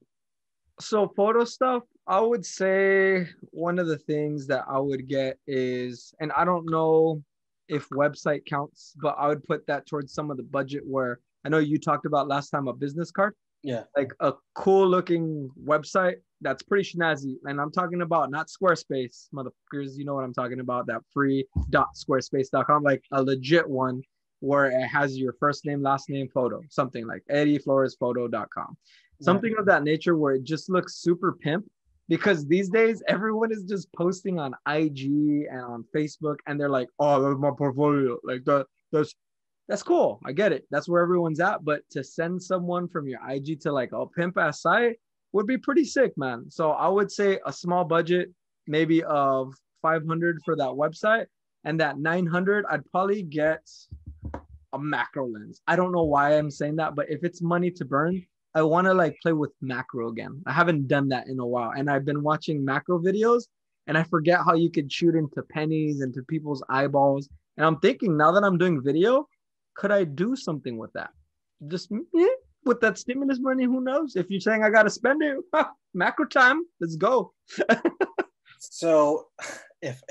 A: So photo stuff, I would say one of the things that I would get is, and I don't know if website counts, but I would put that towards some of the budget where I know you talked about last time a business card,
B: yeah,
A: like a cool looking website that's pretty snazzy. And I'm talking about not Squarespace, motherfuckers. You know what I'm talking about? That free .squarespace.com, like a legit one where it has your first name, last name, photo, something like eddiefloresphoto.com.
B: yeah.
A: Something of that nature where it just looks super pimp because these days everyone is just posting on IG and on Facebook and they're like, oh, that's my portfolio. Like that's cool. I get it. That's where everyone's at. But to send someone from your IG to like a pimp ass site would be pretty sick, man. So I would say a small budget, maybe of 500 for that website, and that 900, I'd probably get a macro lens. I don't know why I'm saying that, but if it's money to burn, I want to like play with macro again. I haven't done that in a while, and I've been watching macro videos, and I forget how you could shoot into pennies, into people's eyeballs. And I'm thinking now that I'm doing video, could I do something with that? Just with that stimulus money, who knows? If you're saying I got to spend it, macro time, let's go.
B: So if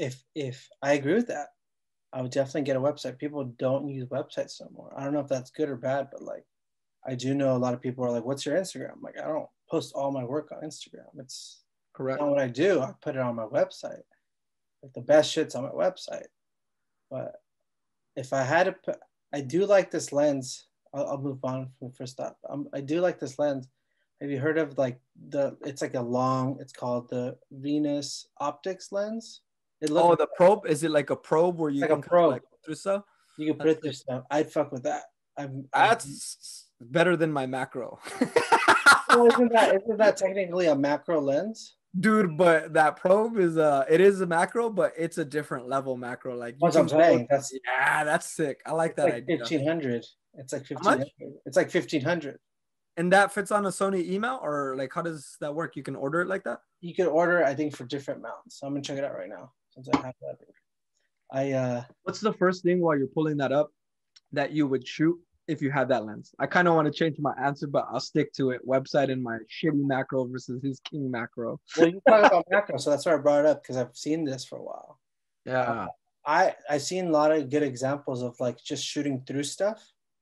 B: I agree with that, I would definitely get a website. People don't use websites no more. I don't know if that's good or bad, but like I do know a lot of people are like, "What's your Instagram?" Like I don't post all my work on Instagram. It's
A: Correct.
B: not what I do. I put it on my website. Like the best shit's on my website. But if I had to put, I do like this lens. I'll move on from the first thought. I do like this lens. Have you heard of like it's like a long, it's called the Venus optics lens. It looks
A: Oh, the probe, is it like a probe where you
B: like a
A: can kind of
B: probe.
A: like go through stuff?
B: You can put
A: That's
B: it through stuff. I'd fuck with that. I'm
A: That's better than my macro.
B: well, isn't that technically a macro lens?
A: Dude, but that probe is it is a macro, but it's a different level macro. Like you
B: That's what I'm
A: can go,
B: saying. That's
A: yeah, that's sick. I like
B: it's
A: that
B: like
A: idea.
B: 1500. It's like
A: How much?
B: 1500. It's like 1500.
A: And that fits on a Sony email, or like how does that work? You can order it like that?
B: You can order, I think, for different mounts. So I'm gonna check it out right now since I have that.
A: What's the first thing while you're pulling that up that you would shoot if you had that lens? I kind of want to change my answer, but I'll stick to it. Website and my shitty macro versus his king macro.
B: Well, you talk about macro, so that's why I brought it up because I've seen this for a while.
A: Yeah.
B: I've seen a lot of good examples of like just shooting through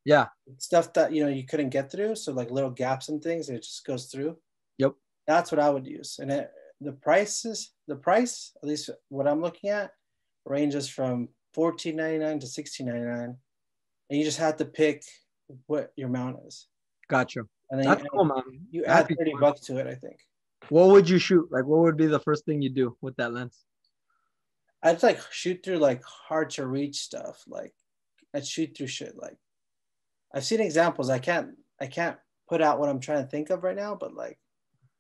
A: Yeah.
B: stuff that you couldn't get through. So like little gaps and things, it just goes through.
A: Yep.
B: That's what I would use. And the price, at least what I'm looking at, ranges from $14.99 to $16.99, and you just have to pick what your mount is,
A: Gotcha.
B: and then
A: That's cool, man.
B: you add
A: That'd be fun.
B: $30 to it. I think
A: What would you shoot? Like, what would be the first thing you do with that lens?
B: I'd like shoot through like hard to reach stuff. Like I'd shoot through shit. Like I've seen examples. I can't put out what I'm trying to think of right now, but like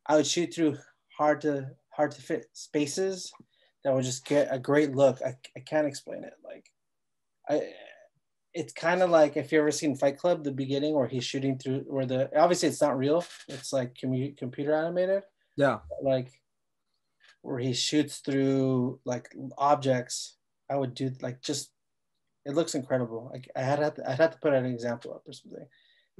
B: I would shoot through hard to fit spaces that would just get a great look. I can't explain it. Like I it's kind of like if you ever seen Fight Club, the beginning where he's shooting through where the obviously it's not real. It's like computer animated.
A: Yeah.
B: Like where he shoots through like objects. I would do like just it looks incredible. Like I'd have to put an example up or something.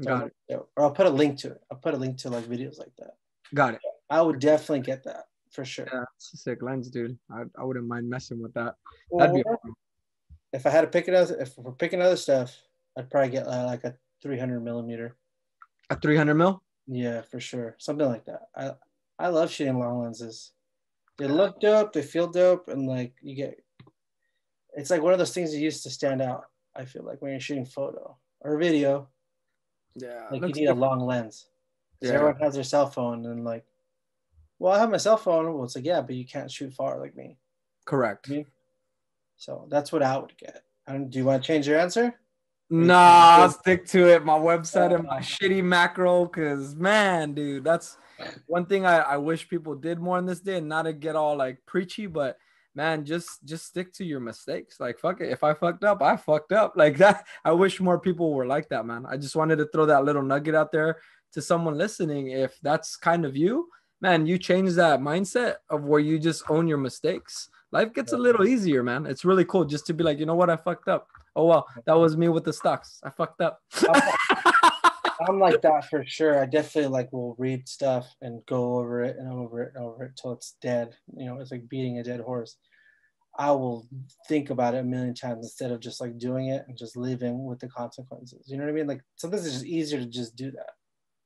A: Got it.
B: Or I'll put a link to it. I'll put a link to like videos like that.
A: Got it.
B: I would definitely get that for sure.
A: Yeah, it's a sick lens, dude. I wouldn't mind messing with that. That'd
B: Or
A: be fun.
B: if I had to pick another, if we're picking other stuff, I'd probably get like a 300 millimeter.
A: A 300 mil?
B: Yeah, for sure. Something like that. I love shooting long lenses. They look dope, they feel dope, and like you get it's like one of those things you use to stand out. I feel like when you're shooting photo or video,
A: Yeah.
B: like you
A: Looks
B: need a
A: different.
B: long lens. Because
A: Yeah.
B: everyone has their cell phone and like, well, I have my cell phone. Well, it's like, yeah, but you can't shoot far like me.
A: Correct.
B: So that's what I would get. Do you want to change your answer?
A: Nah, I'll stick to it. My website and my shitty macro, because man, dude, that's one thing I wish people did more in this day, and not to get all like preachy, but man, just stick to your mistakes. Like, fuck it. If I fucked up, I fucked up. Like that. I wish more people were like that, man. I just wanted to throw that little nugget out there to someone listening. If that's kind of you, man, you change that mindset of where you just own your mistakes. Life gets a little easier, man. It's really cool just to be like, you know what? I fucked up. Oh, well, that was me with the stocks. I fucked up.
B: I'm like that for sure. I definitely like will read stuff and go over it and over it and over it till it's dead. You know, it's like beating a dead horse. I will think about it a million times instead of just like doing it and just living with the consequences. You know what I mean? Like sometimes it's just easier to just do that.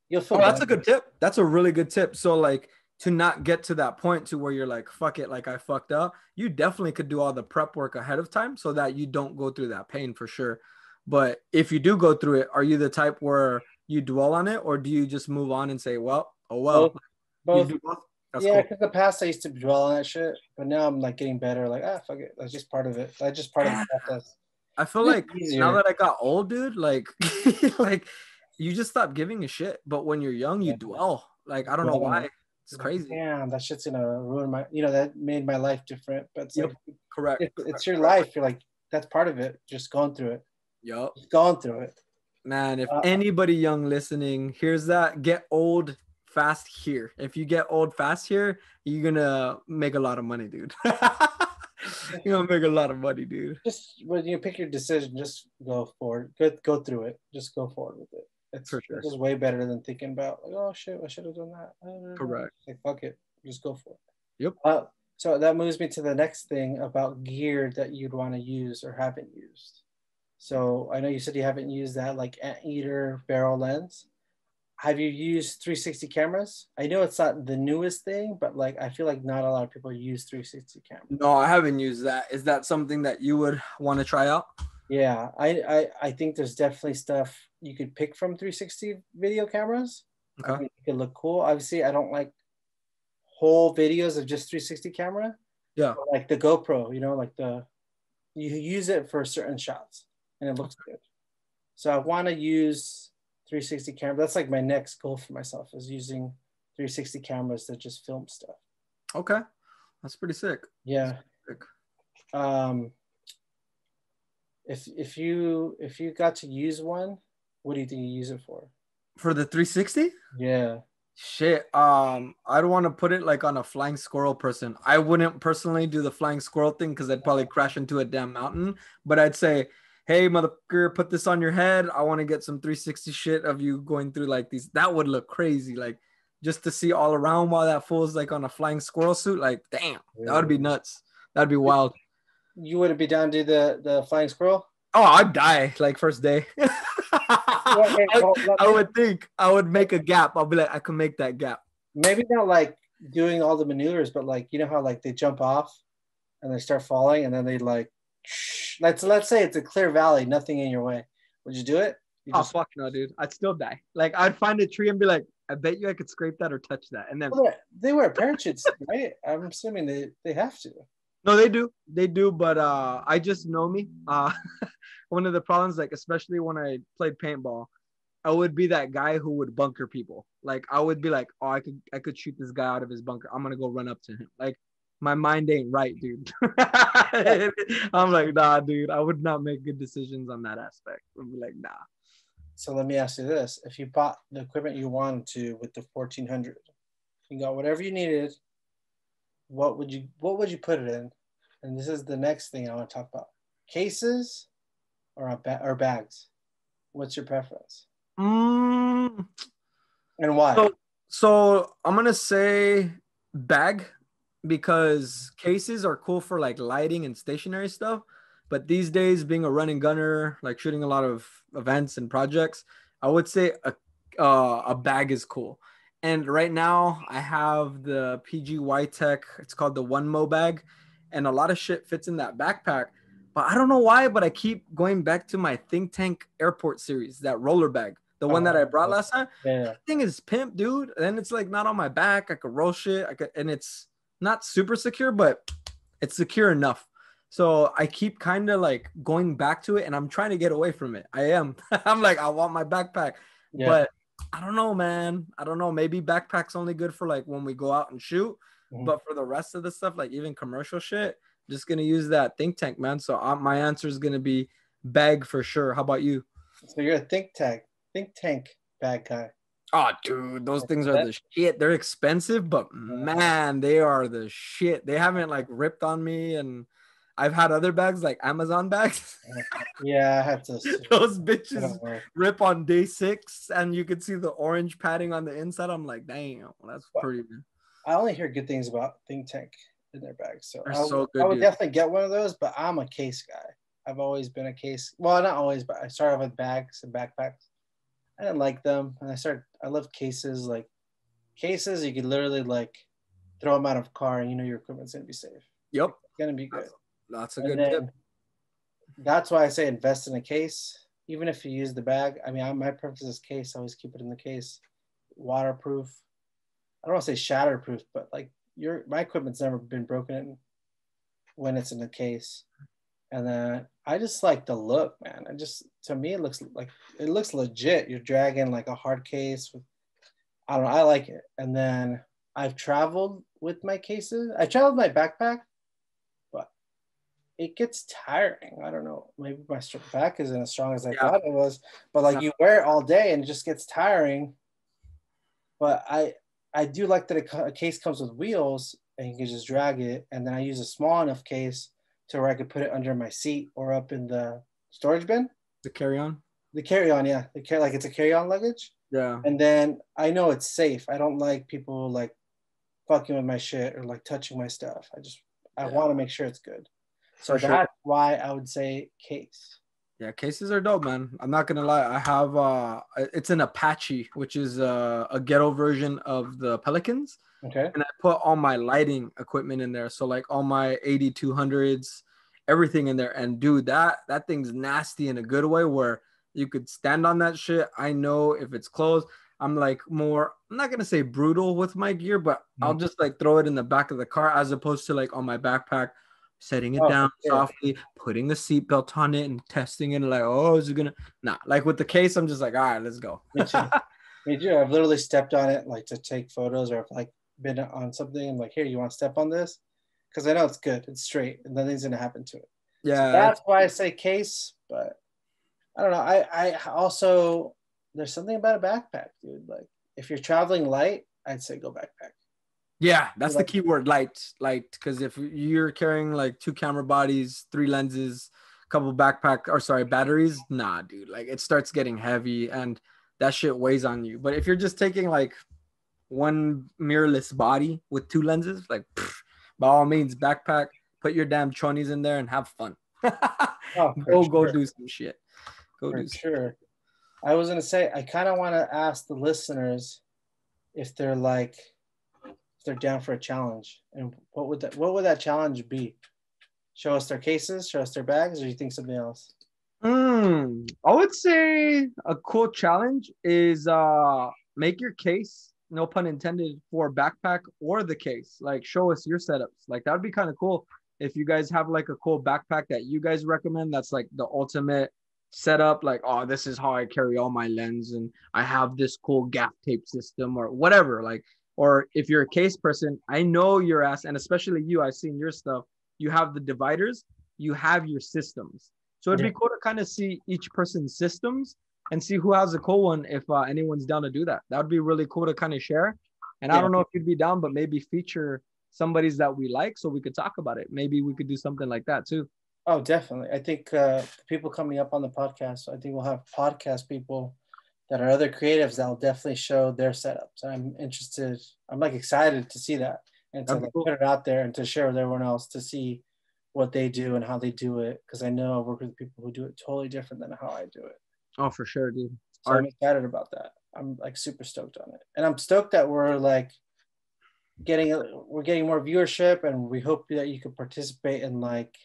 B: You'll feel
A: Oh, that's
B: better.
A: a good tip. That's a really good tip. So like to not get to that point to where you're like, fuck it, like I fucked up, you definitely could do all the prep work ahead of time so that you don't go through that pain for sure. But if you do go through it, are you the type where you dwell on it or do you just move on and say, well, oh well.
B: Both,
A: You
B: both.
A: do both? That's
B: Yeah,
A: cool.
B: because the past I used to dwell on that shit, but now I'm like getting better. Like, fuck it. That's just part of it. That's just part of
A: Yeah.
B: the process.
A: I feel
B: It's
A: like now
B: easier.
A: that I got old, dude, like like you just stop giving a shit. But when you're young, you
B: Yeah.
A: dwell. Like I don't know
B: Dwell on it.
A: why. It's
B: Like,
A: crazy.
B: damn, that shit's gonna ruin my. You know, that made my life different. But it's
A: Yep.
B: like,
A: Correct.
B: it's your life. You're like, that's part of it. Just going through it.
A: Yep.
B: Just going through it.
A: Man, if
B: Uh,
A: anybody young listening hears that, get old fast here. If you get old fast here, you're gonna make a lot of money, dude. You're gonna make a lot of money, dude.
B: just when you pick your decision, just go forward. Go through it. Just go forward with it.
A: For
B: It's
A: sure.
B: just way better than thinking about like, oh shit, I should have done that.
A: Correct.
B: Like fuck it, just go for it.
A: Yep.
B: So that moves me to the next thing about gear that you'd want to use or haven't used. So I know you said you haven't used that like anteater barrel lens. Have you used 360 cameras? I know it's not the newest thing, but like I feel like not a lot of people use 360 cameras.
A: No, I haven't used that. Is that something that you would want to try out?
B: Yeah, I think there's definitely stuff you could pick from 360 video cameras. I
A: Okay.
B: think it could look cool. Obviously, I don't like whole videos of just 360 camera,
A: Yeah.
B: but like the GoPro, you know, like you use it for certain shots and it looks good. So I want to use 360 camera. That's like my next goal for myself is using 360 cameras to just film stuff.
A: Okay. That's pretty sick.
B: Yeah.
A: Sick.
B: If you got to use one, what do you think you use it for?
A: For the 360?
B: Yeah.
A: Shit. I'd want to put it like on a flying squirrel person. I wouldn't personally do the flying squirrel thing because I'd probably crash into a damn mountain. But I'd say, hey, motherfucker, put this on your head. I want to get some 360 shit of you going through like these. That would look crazy. Like just to see all around while that fool's like on a flying squirrel suit. Like, damn, that would be nuts. That'd be wild.
B: You wouldn't be down to do the flying squirrel?
A: Oh, I'd die like first day.
B: Okay, well,
A: I would think I would make a gap. I'll be like, I can make that gap.
B: maybe not like doing all the maneuvers, but like you know how like they jump off and they start falling and then they like let's say it's a clear valley, nothing in your way. Would you do it? You
A: Oh
B: just
A: fuck no, dude. I'd still die. Like I'd find a tree and be like, I bet you I could scrape that or touch that. And then
B: they wear parachutes, right? I'm assuming they have to.
A: no, they do. They do, but I just know me. One of the problems, like especially when I played paintball, I would be that guy who would bunker people. Like I would be like, oh, I could shoot this guy out of his bunker. I'm gonna go run up to him. Like my mind ain't right, dude. I'm like, nah, dude. I would not make good decisions on that aspect. I'd be like, nah.
B: So let me ask you this: if you bought the equipment you wanted to with the 1400, you got whatever you needed, what would you put it in? And this is the next thing I want to talk about: cases or bags. What's your preference
A: Mm,
B: and why?
A: so I'm gonna say bag because cases are cool for like lighting and stationary stuff. But these days, being a running gunner, like shooting a lot of events and projects, I would say a bag is cool. And right now, I have the PGY Tech. It's called the One Mo bag, and a lot of shit fits in that backpack. But I don't know why, but I keep going back to my Think Tank Airport series, that roller bag, the one that I brought last time.
B: Yeah.
A: That thing is pimp, dude. And it's like not on my back. I could roll shit. And it's not super secure, but it's secure enough. So I keep kind of like going back to it and I'm trying to get away from it. I am. I'm like, I want my backpack.
B: Yeah.
A: But I don't know, man. I don't know. Maybe backpack's only good for like when we go out and shoot.
B: Mhm.
A: But for the rest of the stuff, like even commercial shit, Just gonna use that think tank, man. So my answer is gonna be bag for sure. How about you?
B: So you're a think tank bag guy.
A: Oh, dude, those things are
B: That-
A: the shit. They're expensive, but man, they are the shit. They haven't like ripped on me, and I've had other bags like Amazon bags.
B: Yeah, I have to.
A: Those
B: I
A: bitches
B: don't know.
A: rip on day 6, and you could see the orange padding on the inside. I'm like, damn, that's pretty good.
B: I only hear good things about think tank in their bags, so
A: They're so
B: I
A: good,
B: would
A: dude.
B: definitely get one of those. But I'm a case guy. I've always been a case. Well, not always, but I started with bags and backpacks. I didn't like them, and I love cases. Like cases, you could literally like throw them out of a car, and you know your equipment's gonna be safe.
A: Yep,
B: It's gonna be good.
A: that's a
B: And
A: good tip.
B: then that's why I say invest in a case, even if you use the bag. I mean, my preference is case. I always keep it in the case, waterproof. I don't want to say shatterproof, but like my equipment's never been broken in when it's in the case. And then I just like the look, man. To me it looks legit. You're dragging like a hard case with, I don't know, I like it. And then I've traveled with my cases. I traveled with my backpack, but it gets tiring. I don't know. Maybe my back isn't as strong as I thought it was, but like you wear it all day and it just gets tiring. But I do like that a case comes with wheels and you can just drag it. And then I use a small enough case to where I could put it under my seat or up in the storage bin.
A: The carry-on?
B: The carry-on, yeah. Like it's a carry-on luggage.
A: Yeah.
B: And then I know it's safe. I don't like people like fucking with my shit or like touching my stuff. I want to make sure it's good. So that's why I would say case.
A: Yeah, cases are dope, man. I'm not gonna lie. I have it's an Apache, which is a ghetto version of the Pelicans.
B: Okay.
A: And I put all my lighting equipment in there. So like all my 8200s, everything in there. And dude, that thing's nasty in a good way where you could stand on that shit. I know if it's closed, I'm like I'm not gonna say brutal with my gear, but I'll just like throw it in the back of the car as opposed to like on my backpack, setting it down softly, putting the seatbelt on it and testing it. Like, oh, is it gonna? Nah, like with the case, I'm just like, all right, let's go.
B: Me too. I've literally stepped on it like to take photos, or I've like been on something and like, here, you want to step on this? Because I know it's good, it's straight, and nothing's gonna happen to it.
A: Yeah,
B: so that's why I say case. But I don't know. I also, there's something about a backpack, dude. Like if you're traveling light, I'd say go backpack.
A: Yeah, that's the key word, light. Because if you're carrying like 2 camera bodies, 3 lenses, a couple batteries, nah, dude. Like it starts getting heavy and that shit weighs on you. But if you're just taking like one mirrorless body with 2 lenses, like by all means, backpack, put your damn chonies in there and have fun. Go do some shit.
B: Sure. I was gonna say, I kind of want to ask the listeners if they're down for a challenge, and what would that challenge be? Show us their cases, show us their bags, or you think something else?
A: I would say a cool challenge is make your case, no pun intended, for backpack or the case. Like show us your setups. Like that would be kind of cool if you guys have like a cool backpack that you guys recommend that's like the ultimate setup. Like, oh, this is how I carry all my lens and I have this cool gaff tape system or whatever. Like, or if you're a case person, I know your ass, and especially you, I've seen your stuff. You have the dividers, you have your systems. So it'd be cool to kind of see each person's systems and see who has a cool one if anyone's down to do that. That would be really cool to kind of share. And I don't know if you'd be down, but maybe feature somebody's that we like so we could talk about it. Maybe we could do something like that too.
B: Oh, definitely. I think people coming up on the podcast, I think we'll have podcast people that are other creatives that'll definitely show their setups. I'm interested. I'm like excited to see that and to like put it out there and to share with everyone else to see what they do and how they do it. Because I know I work with people who do it totally different than how I do it.
A: Oh, for sure, dude.
B: So I'm excited about that. I'm like super stoked on it, and I'm stoked that we're like getting more viewership, and we hope that you could participate in like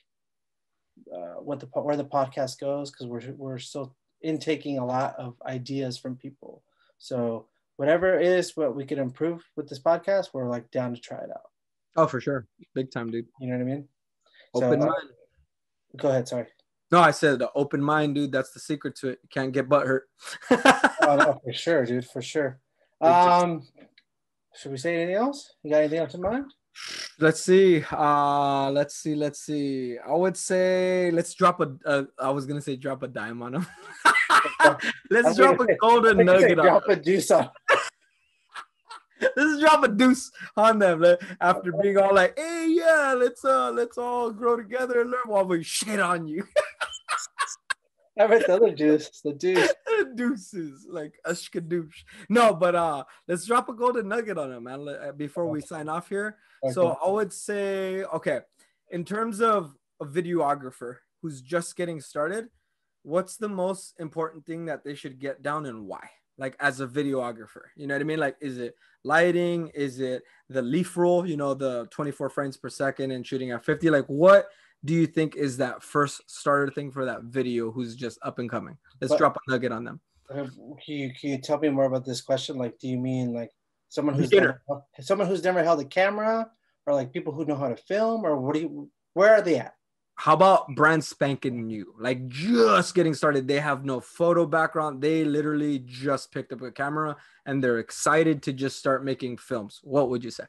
B: where the podcast goes, because we're still intaking a lot of ideas from people. So whatever it is what we could improve with this podcast, we're like down to try it out.
A: Oh, for sure. Big time, dude.
B: You know what I mean?
A: Open mind.
B: Go ahead, sorry.
A: No, I said the open mind, dude. That's the secret to it. You can't get butt hurt.
B: Oh, no, for sure, dude, for sure. Should we say anything else? You got anything else in mind?
A: Let's see. Let's see. I would say let's drop I was gonna say drop a dime on him.
B: I
A: Let's
B: think
A: drop a golden
B: you say
A: nugget on
B: drop a deuce on.
A: let's drop a deuce on them after being all like, hey, yeah, let's all grow together and learn while we shit on you.
B: I bet the other deuce, the deuce.
A: Deuces, like a skadoosh. No, but let's drop a golden nugget on him, man, before we sign off here. So
B: Okay.
A: I would say, okay, in terms of a videographer who's just getting started, what's the most important thing that they should get down and why? Like as a videographer, you know what I mean? Like, is it lighting? Is it the leaf roll? You know, the 24 frames per second and shooting at 50? Like, what do you think is that first starter thing for that video who's just up and coming? Let's
B: But
A: drop a nugget on them.
B: can you tell me more about this question? Like, do you mean like
A: Beginner.
B: someone who's never held a camera, or like people who know how to film, or where are they at?
A: How about brand spanking new? Like just getting started. They have no photo background. They literally just picked up a camera and they're excited to just start making films. What would you say?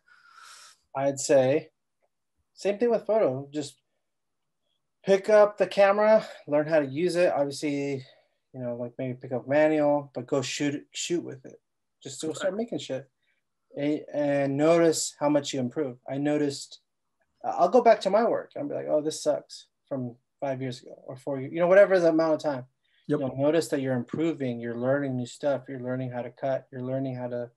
B: I'd say same thing with photo. Just pick up the camera, learn how to use it. Obviously, like maybe pick up manual, but go shoot with it. Just go start making shit, and notice how much you improve. I noticed. I'll go back to my work. I'll be like, oh, this sucks from 5 years ago or 4 years, whatever the amount of time.
A: Yep.
B: You'll notice that you're improving. You're learning new stuff. You're learning how to cut. You're learning how to,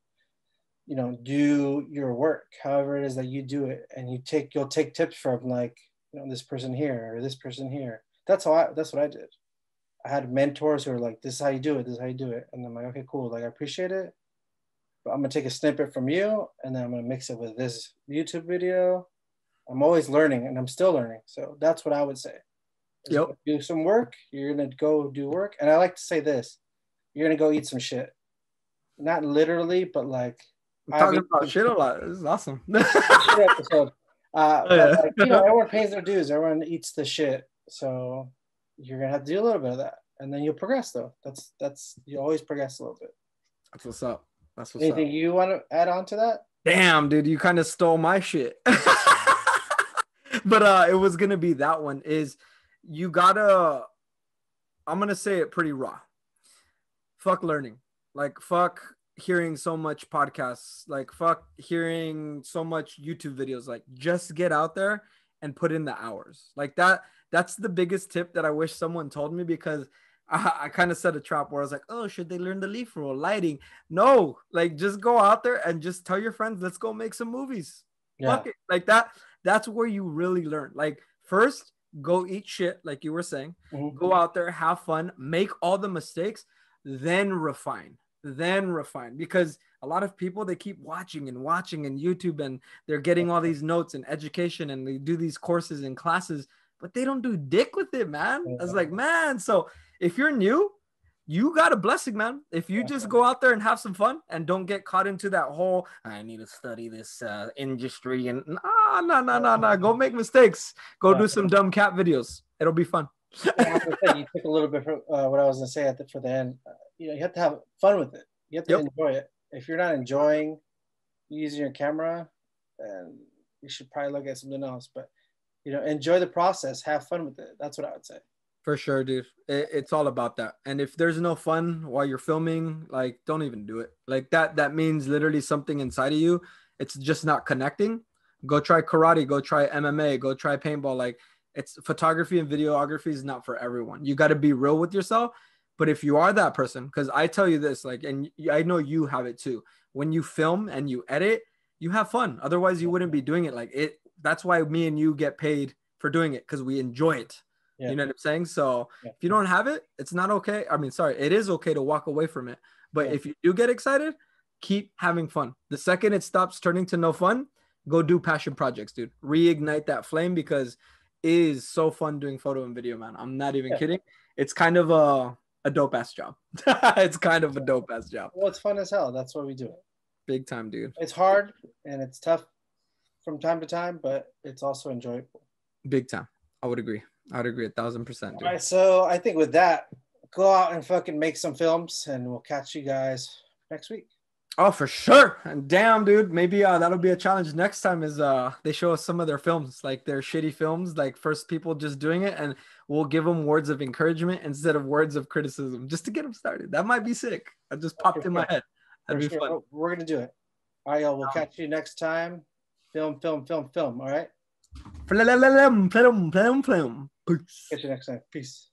B: do your work, however it is that you do it. And you'll take tips from like, this person here or this person here. That's what I did. I had mentors who were like, this is how you do it. This is how you do it. And I'm like, okay, cool. Like, I appreciate it. But I'm going to take a snippet from you and then I'm going to mix it with this YouTube video. I'm always learning and I'm still learning. So that's what I would say.
A: Yep.
B: Do some work. You're going to go do work. And I like to say this, you're going to go eat some shit. Not literally, but like.
A: I'm talking about shit a lot. This is awesome.
B: Episode. But like, everyone pays their dues. Everyone eats the shit. So you're going to have to do a little bit of that. And then you'll progress though. That's you always progress a little bit.
A: That's what's up. That's what's
B: Anything
A: up.
B: you want to add on to that?
A: Damn, dude, you kind of stole my shit. But it was gonna be that one is you gotta, I'm gonna say it pretty raw. Fuck learning. Like fuck hearing so much podcasts. Like fuck hearing so much YouTube videos. Like just get out there and put in the hours. Like that's the biggest tip that I wish someone told me, because I kind of set a trap where I was like, oh, should they learn the leaf roll, lighting? No, like just go out there and just tell your friends, let's go make some movies.
B: Yeah.
A: Fuck it. Like that's where you really learn. Like first, go eat shit, like you were saying.
B: Mm-hmm.
A: Go out there, have fun, make all the mistakes, then refine. Because a lot of people, they keep watching and YouTube, and they're getting all these notes and education, and they do these courses and classes, but they don't do dick with it, man. I was like, man, so if you're new, you got a blessing, man. If you just go out there and have some fun and don't get caught into that whole, I need to study this industry and no. Go make mistakes. Go do some dumb cat videos. It'll be fun.
B: Yeah, you took a little bit from what I was going to say for the end. You have to have fun with it. You have to enjoy it. If you're not enjoying using your camera, then you should probably look at something else. But, enjoy the process. Have fun with it. That's what I would say.
A: For sure, dude. It's all about that. And if there's no fun while you're filming, like, don't even do it. Like that means literally something inside of you, it's just not connecting. Go try karate, go try MMA, go try paintball. Like, it's photography and videography is not for everyone. You got to be real with yourself. But if you are that person, because I tell you this, like, and I know you have it too. When you film and you edit, you have fun. Otherwise, you wouldn't be doing it. Like it. That's why me and you get paid for doing it, because we enjoy it. Yeah. You know what I'm saying? So if you don't have it, it's not okay. I mean, sorry, it is okay to walk away from it. But if you do get excited, keep having fun. The second it stops turning to no fun, go do passion projects, dude. Reignite that flame, because it is so fun doing photo and video, man. I'm not even kidding. It's kind of a dope ass job. It's kind of a dope ass job.
B: Well, it's fun as hell. That's why we do it.
A: Big time, dude.
B: It's hard and it's tough from time to time, but it's also enjoyable.
A: Big time. I would agree 1,000%. Dude.
B: All right, so I think with that, go out and fucking make some films, and we'll catch you guys next week.
A: Oh, for sure. And damn, dude, maybe that'll be a challenge next time is they show us some of their films, like their shitty films, like first people just doing it, and we'll give them words of encouragement instead of words of criticism just to get them started. That might be sick. That just
B: For
A: popped in my
B: sure.
A: head.
B: For
A: That'd be
B: sure.
A: fun.
B: Oh, we're gonna do it. All right, y'all. We'll catch you next time. Film, film, film, film. All right.
A: Plum, plum, plum, plum. Peace.
B: Catch you next time. Peace.